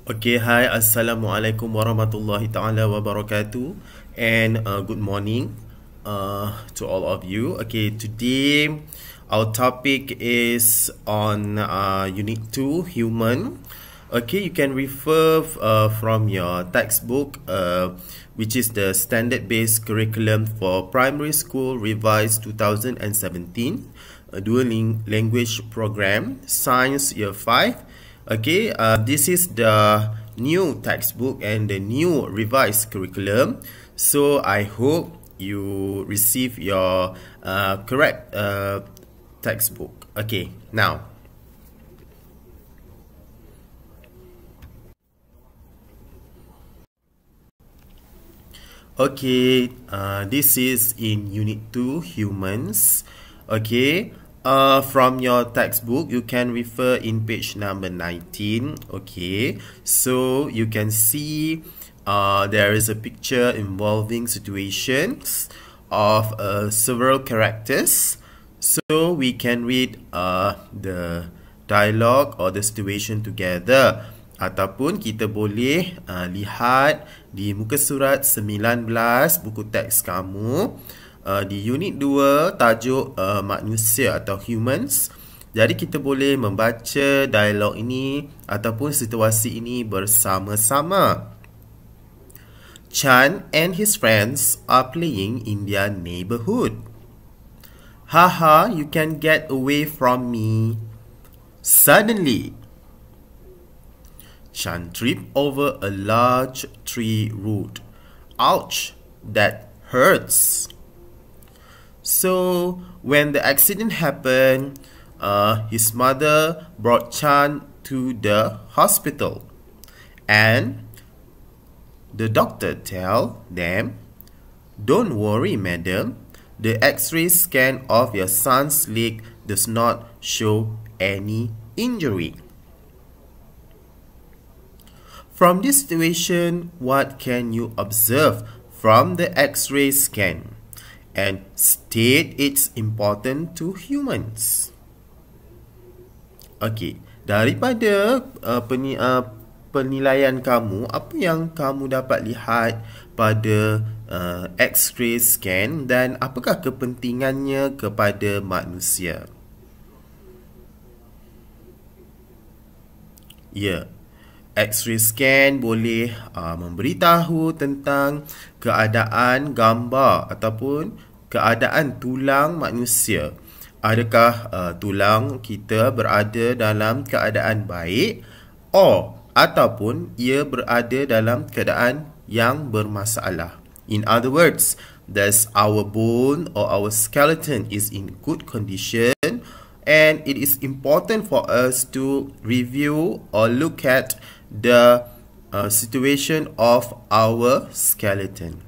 Okay, hi, Assalamualaikum warahmatullahi ta'ala wabarakatuh, and good morning to all of you. Okay, today our topic is on Unit 2, Human. Okay, you can refer from your textbook, which is the Standard-Based Curriculum for Primary School Revised 2017, Dual Language Program, Science Year 5. Okay, this is the new textbook and the new revised curriculum. So I hope you receive your correct textbook. Okay, now. Okay, this is in Unit 2, Humans. Okay, from your textbook, you can refer in page number 19. Okay, so you can see there is a picture involving situations of several characters. So we can read the dialogue or the situation together. Ataupun kita boleh lihat di muka surat 19 buku teks kamu, di unit 2 tajuk manusia atau humans. Jadi kita boleh membaca dialog ini ataupun situasi ini bersama-sama. Chan and his friends are playing in their neighborhood. Haha, you can get away from me. Suddenly, Chan tripped over a large tree root. Ouch, that hurts. So, when the accident happened, his mother brought Chan to the hospital. And the doctor tell them, "Don't worry, madam. The X-ray scan of your son's leg does not show any injury." From this situation, what can you observe from the X-ray scan and state its importance to humans? Okey, daripada penilaian kamu, apa yang kamu dapat lihat pada X-ray scan dan apakah kepentingannya kepada manusia? Ya. X-ray scan boleh memberitahu tentang keadaan gambar ataupun keadaan tulang manusia. Adakah tulang kita berada dalam keadaan baik ataupun ia berada dalam keadaan yang bermasalah. In other words, does our bone or our skeleton is in good condition, and it is important for us to review or look at the situation of our skeleton.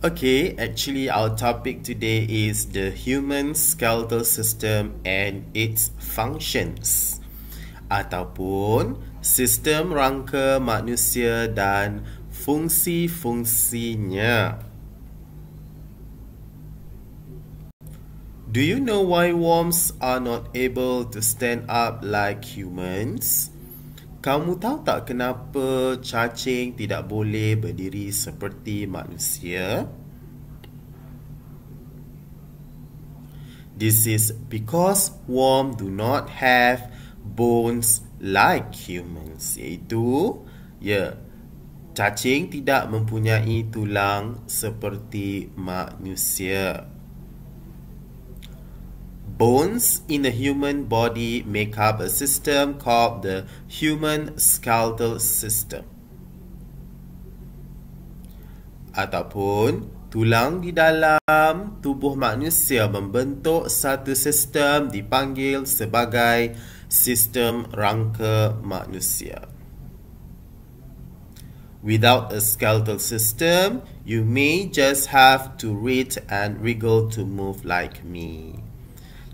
Okay, actually our topic today is the human skeletal system and its functions, ataupun sistem rangka manusia dan fungsi-fungsinya. Do you know why worms are not able to stand up like humans? Kamu tahu tak kenapa cacing tidak boleh berdiri seperti manusia? This is because worms do not have bones like humans. Iaitu, cacing tidak mempunyai tulang seperti manusia. Bones in the human body make up a system called the human skeletal system. Ataupun tulang di dalam tubuh manusia membentuk satu sistem dipanggil sebagai sistem rangka manusia. Without a skeletal system, you may just have to read and wriggle to move like me.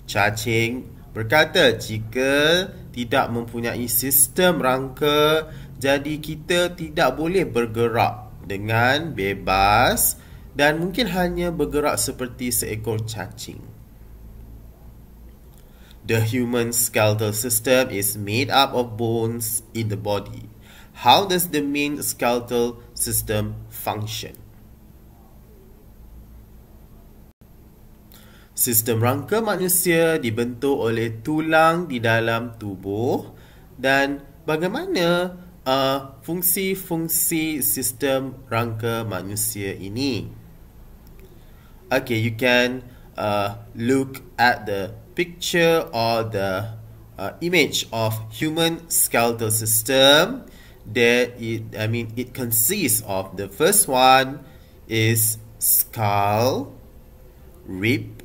Cacing berkata jika tidak mempunyai sistem rangka, jadi kita tidak boleh bergerak dengan bebas dan mungkin hanya bergerak seperti seekor cacing. The human skeletal system is made up of bones in the body. How does the main skeletal system function? Sistem rangka manusia dibentuk oleh tulang di dalam tubuh dan bagaimana fungsi-fungsi sistem rangka manusia ini? Okay, you can look at the picture or the image of human skeletal system. It consists of, the first one is skull, rib,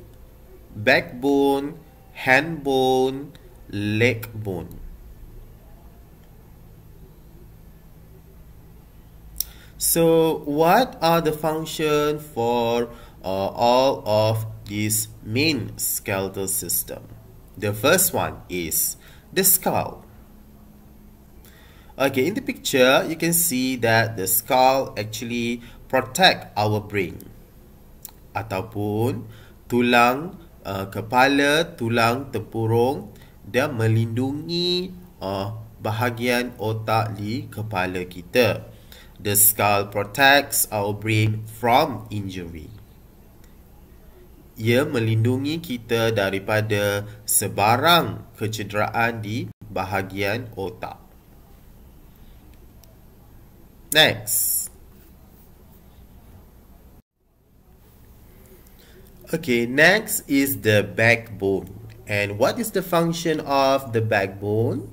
backbone, hand bone, leg bone. So, what are the functions for all of this main skeletal system? The first one is the skull. Okay, in the picture, you can see that the skull actually protect our brain. Ataupun tulang kepala, tulang tempurung, dia melindungi bahagian otak di kepala kita. The skull protects our brain from injury. Ia melindungi kita daripada sebarang kecederaan di bahagian otak. Next. Okay, next is the backbone. And what is the function of the backbone?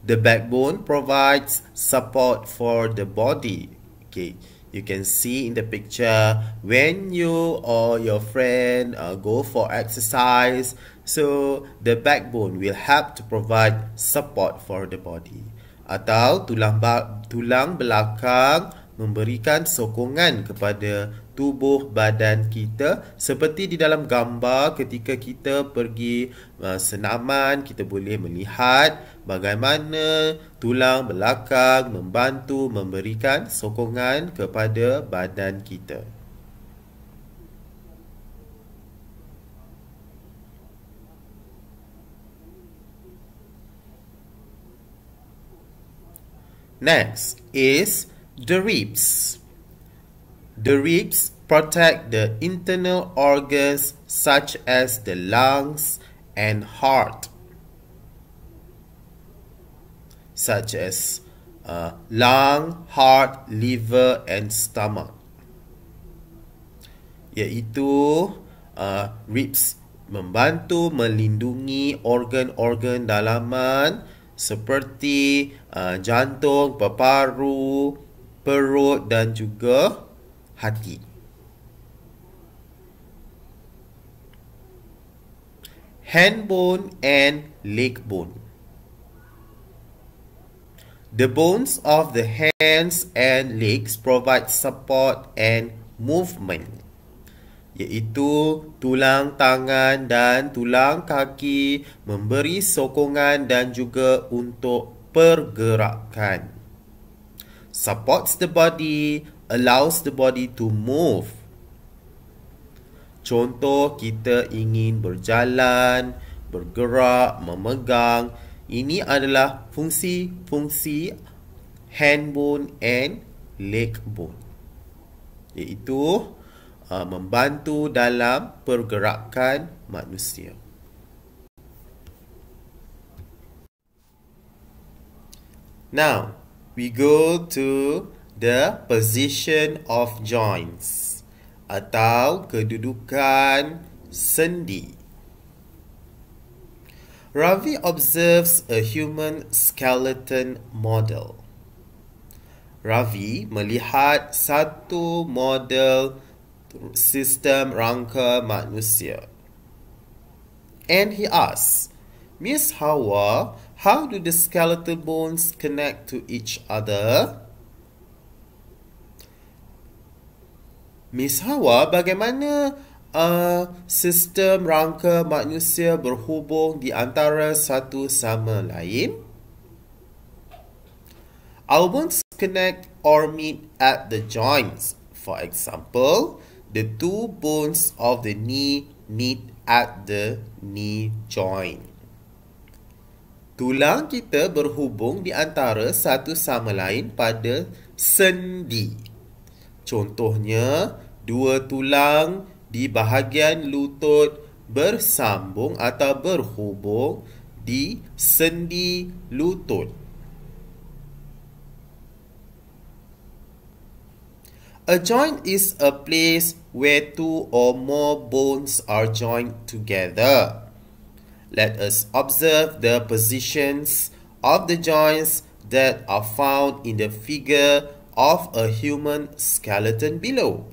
The backbone provides support for the body. Okay, you can see in the picture when you or your friend go for exercise, so the backbone will help to provide support for the body. Atau tulang belakang memberikan sokongan kepada tubuh badan kita, seperti di dalam gambar ketika kita pergi senaman, kita boleh melihat bagaimana tulang belakang membantu memberikan sokongan kepada badan kita. Next is the ribs. The ribs protect the internal organs such as the lungs and heart. Such as lung, heart, liver and stomach. Iaitu ribs membantu melindungi organ-organ dalaman seperti jantung, paru, perut dan juga hati. Hand bone and leg bone. The bones of the hands and legs provide support and movement, iaitu tulang tangan dan tulang kaki memberi sokongan dan juga untuk pergerakan. Supports the body, allows the body to move. Contoh, kita ingin berjalan, bergerak, memegang. Ini adalah fungsi-fungsi hand bone and leg bone, iaitu membantu dalam pergerakan manusia. Now, we go to the position of joints atau kedudukan sendi. Ravi observes a human skeleton model. Ravi melihat satu model sistem rangka manusia. And he asks, Miss Hawa, how do the skeletal bones connect to each other? Miss Hawa, bagaimana sistem rangka manusia berhubung di antara satu sama lain? Our bones connect or meet at the joints. For example, the two bones of the knee meet at the knee joint. Tulang kita berhubung di antara satu sama lain pada sendi. Contohnya, dua tulang di bahagian lutut bersambung atau berhubung di sendi lutut. A joint is a place where two or more bones are joined together. Let us observe the positions of the joints that are found in the figure of a human skeleton below.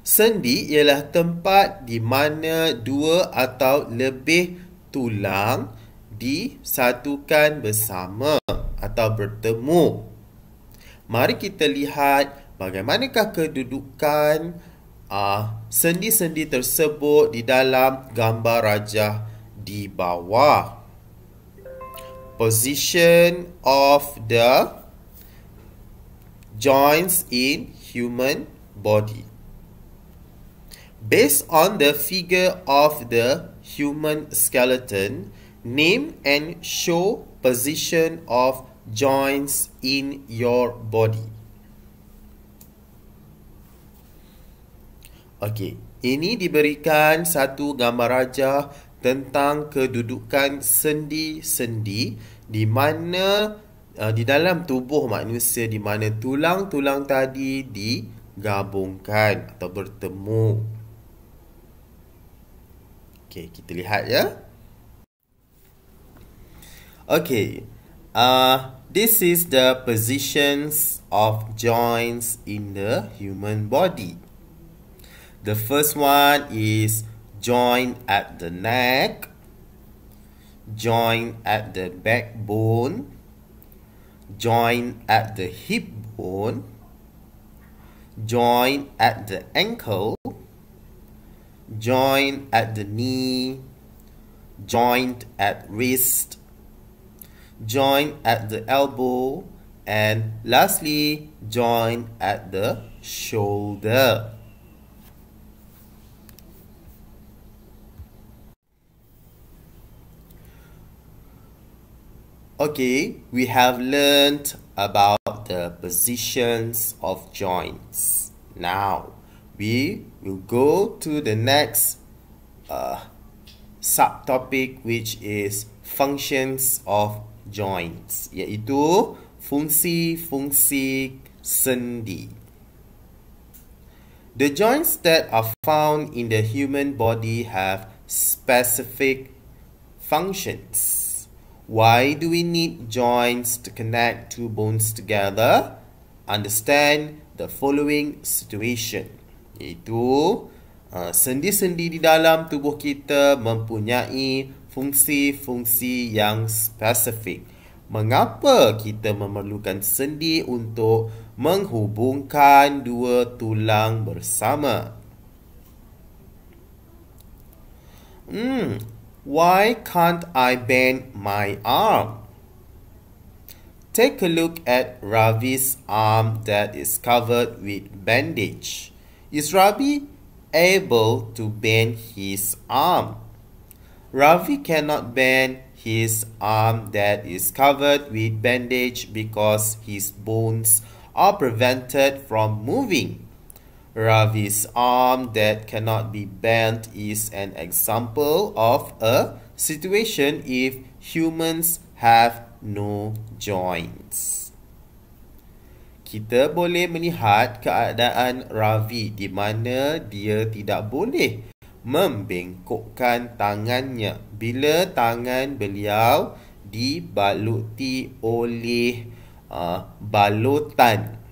Sendi ialah tempat di mana dua atau lebih tulang disatukan bersama atau bertemu. Mari kita lihat bagaimanakah kedudukan sendi-sendi tersebut di dalam gambar rajah di bawah. Position of the joints in human body. Based on the figure of the human skeleton, name and show position of joints in your body. Okey, ini diberikan satu gambar rajah tentang kedudukan sendi-sendi di mana di dalam tubuh manusia di mana tulang-tulang tadi digabungkan atau bertemu. Okey, kita lihat ya. Okay, this is the positions of joints in the human body. The first one is joint at the neck, joint at the backbone, joint at the hip bone, joint at the ankle, joint at the knee, joint at wrist, joint at the elbow, and lastly, joint at the shoulder. Okay, we have learned about the positions of joints. Now, we will go to the next subtopic, which is functions of joints, iaitu fungsi-fungsi sendi. The joints that are found in the human body have specific functions. Why do we need joints to connect two bones together? Understand the following situation, iaitu sendi-sendi di dalam tubuh kita mempunyai fungsi-fungsi yang spesifik. Mengapa kita memerlukan sendi untuk menghubungkan dua tulang bersama? Why can't I bend my arm? Take a look at Ravi's arm that is covered with bandage. Is Ravi able to bend his arm? Ravi cannot bend his arm that is covered with bandage because his bones are prevented from moving. Ravi's arm that cannot be bent is an example of a situation if humans have no joints. Kita boleh melihat keadaan Ravi di mana dia tidak boleh membengkokkan tangannya bila tangan beliau dibaluti oleh balutan.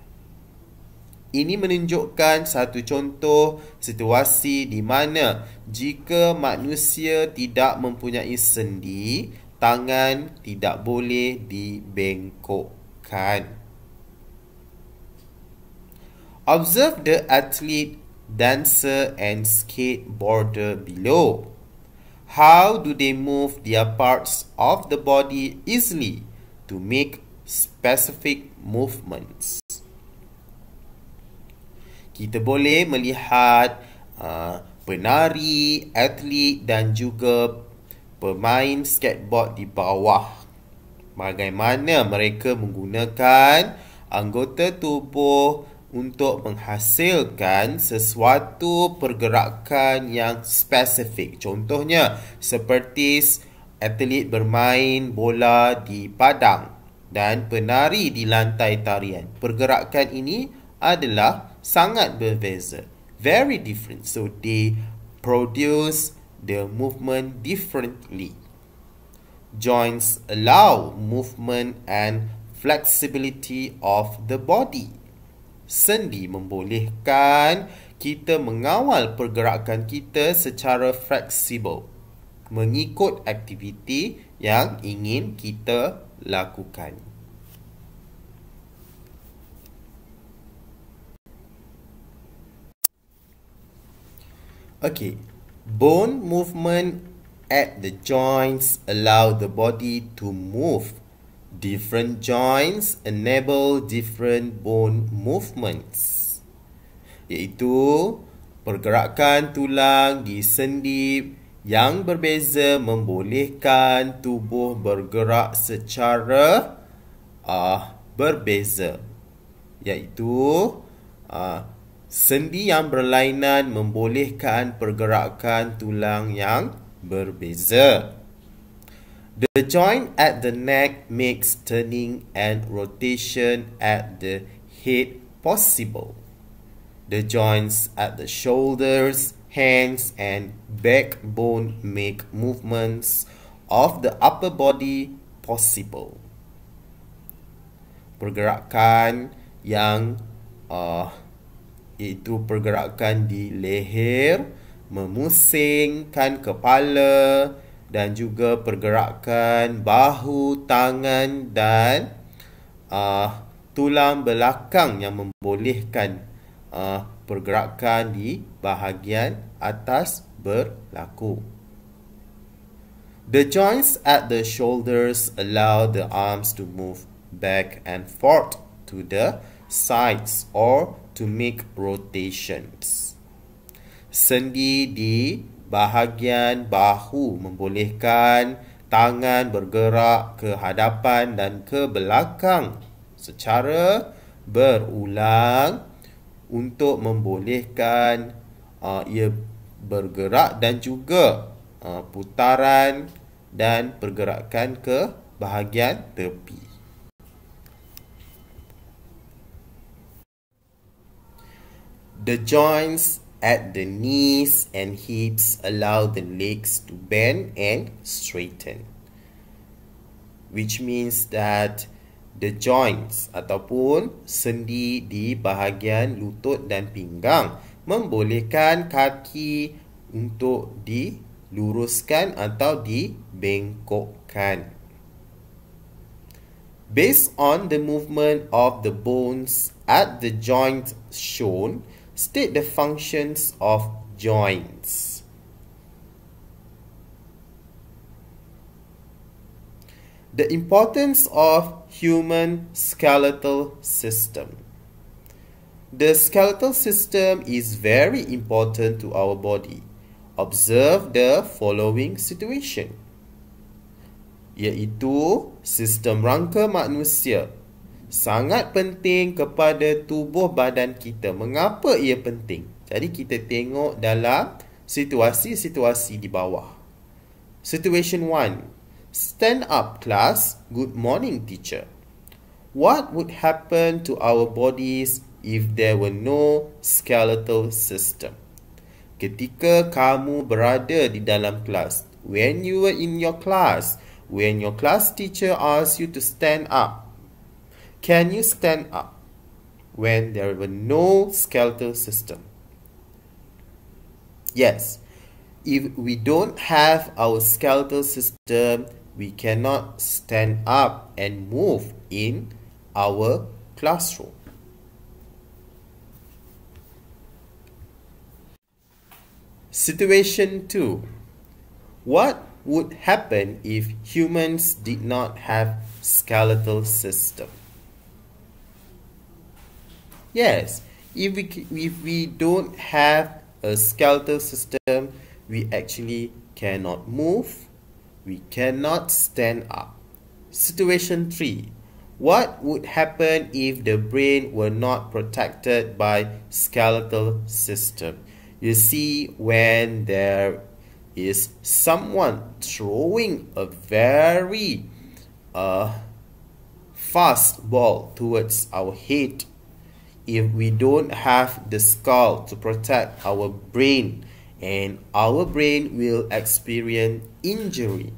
Ini menunjukkan satu contoh situasi di mana jika manusia tidak mempunyai sendi, tangan tidak boleh dibengkokkan. Observe the athlete, dancer and skateboarder below. How do they move their parts of the body easily to make specific movements? Kita boleh melihat penari, atlet dan juga pemain skateboard di bawah. Bagaimana mereka menggunakan anggota tubuh untuk menghasilkan sesuatu pergerakan yang spesifik. Contohnya, seperti atlet bermain bola di padang dan penari di lantai tarian. Pergerakan ini adalah sangat berbeza. Very different. So, they produce the movement differently. Joints allow movement and flexibility of the body. Sendi membolehkan kita mengawal pergerakan kita secara fleksibel mengikut aktiviti yang ingin kita lakukan. Okay, bone movement at the joints allow the body to move. Different joints enable different bone movements, iaitu pergerakan tulang di sendi yang berbeza membolehkan tubuh bergerak secara berbeza, iaitu sendi yang berlainan membolehkan pergerakan tulang yang berbeza. The joint at the neck makes turning and rotation at the head possible. The joints at the shoulders, hands and backbone make movements of the upper body possible. Pergerakan yang iaitu pergerakan di leher, memusingkan kepala dan juga pergerakan bahu, tangan dan tulang belakang yang membolehkan pergerakan di bahagian atas berlaku. The joints at the shoulders allow the arms to move back and forth to the sides or to make rotations. Sendi di bahagian bahu membolehkan tangan bergerak ke hadapan dan ke belakang secara berulang untuk membolehkan ia bergerak dan juga putaran dan pergerakan ke bahagian tepi. The joints at the knees and hips allow the legs to bend and straighten, which means that the joints ataupun sendi di bahagian lutut dan pinggang membolehkan kaki untuk diluruskan atau dibengkokkan. Based on the movement of the bones at the joint shown, state the functions of joints. The importance of human skeletal system. The skeletal system is very important to our body. Observe the following situation, iaitu sistem rangka manusia sangat penting kepada tubuh badan kita. Mengapa ia penting? Jadi kita tengok dalam situasi-situasi di bawah. Situation 1. Stand up class. Good morning teacher. What would happen to our bodies if there were no skeletal system? Ketika kamu berada di dalam kelas, when you were in your class, when your class teacher asks you to stand up, can you stand up when there were no skeletal system? Yes. If we don't have our skeletal system, we cannot stand up and move in our classroom. Situation 2. What would happen if humans did not have skeletal system? Yes, If we don't have a skeletal system, we actually cannot move, we cannot stand up. Situation 3. What would happen if the brain were not protected by skeletal system? You see, when there is someone throwing a very fast ball towards our head, if we don't have the skull to protect our brain, and our brain will experience injury.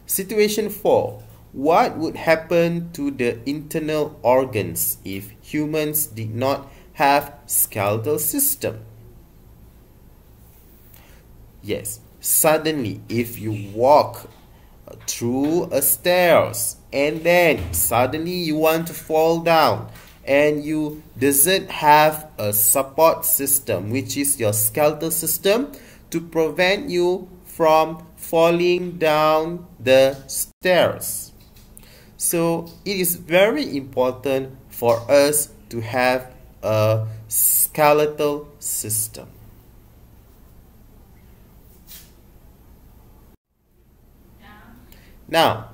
Situation 4. What would happen to the internal organs if humans did not have skeletal system? Yes, suddenly if you walk through a stairs and then suddenly you want to fall down and you doesn't have a support system, which is your skeletal system, to prevent you from falling down the stairs. So it is very important for us to have a skeletal system. Now,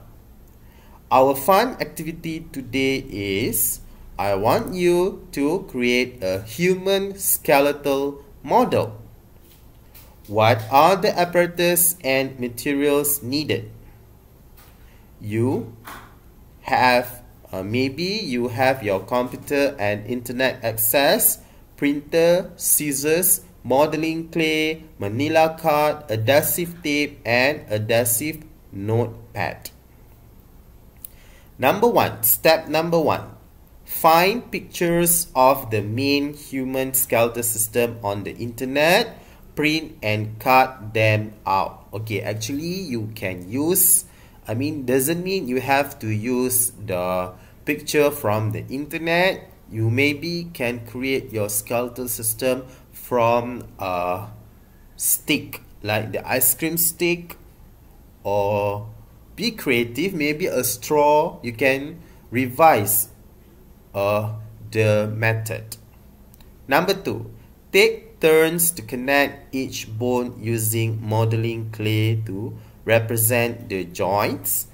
our fun activity today is, I want you to create a human skeletal model. What are the apparatus and materials needed? You have, maybe you have your computer and internet access, printer, scissors, modeling clay, manila card, adhesive tape, and adhesive notepad. Step number 1. Find pictures of the main human skeletal system on the internet, print and cut them out. Okay, actually you can use, doesn't mean you have to use the picture from the internet. You maybe can create your skeletal system from a stick, like the ice cream stick, or be creative, maybe a straw. You can revise the method. Number 2, take turns to connect each bone using modeling clay to represent the joints.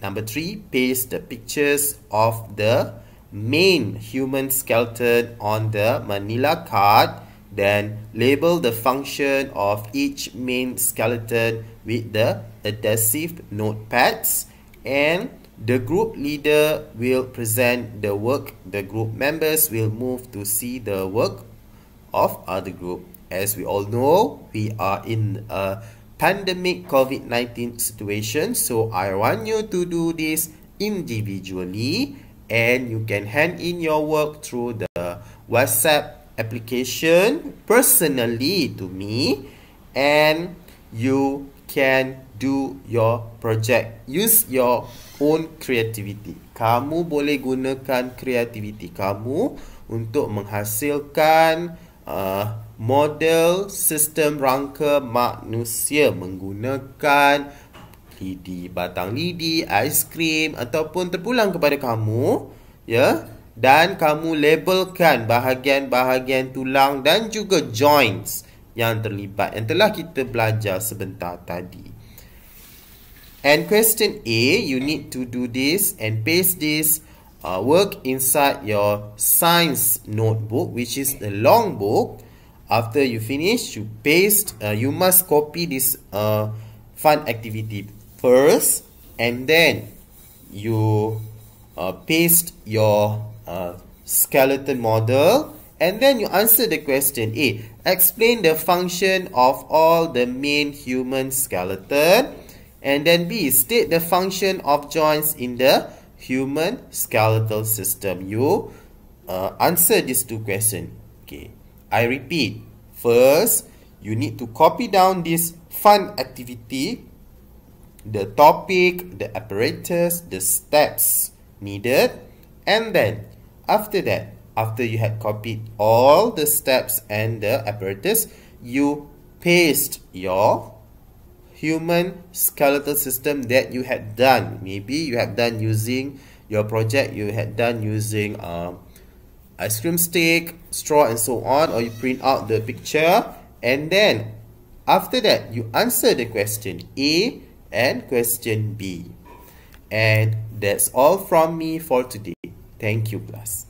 Number 3, paste the pictures of the main human skeleton on the manila card. Then label the function of each main skeleton with the adhesive notepads, and the group leader will present the work. The group members will move to see the work of other group. As we all know, we are in a pandemic COVID-19 situation, so I want you to do this individually, and you can hand in your work through the WhatsApp application personally to me, and you can do your project. Use your own creativity. Kamu boleh gunakan kreativiti kamu untuk menghasilkan model sistem rangka manusia menggunakan lidi, batang lidi, aiskrim, ataupun terpulang kepada kamu, ya. Dan kamu labelkan bahagian-bahagian tulang dan juga joints yang terlibat, yang telah kita belajar sebentar tadi. And question A, you need to do this and paste this work inside your science notebook, which is the long book. After you finish, you paste, you must copy this fun activity first, and then you paste your skeleton model, and then you answer the question A. Explain the function of all the main human skeleton. And then B, state the function of joints in the human skeletal system. You answer these two questions. Okay, I repeat. First, you need to copy down this fun activity, the topic, the apparatus, the steps needed, and then after that, after you had copied all the steps and the apparatus, you paste your human skeletal system that you had done. Maybe you have done using your project, you had done using ice cream stick, straw, and so on, or you print out the picture, and then after that you answer the question A and question B. And that's all from me for today. Thank you, class.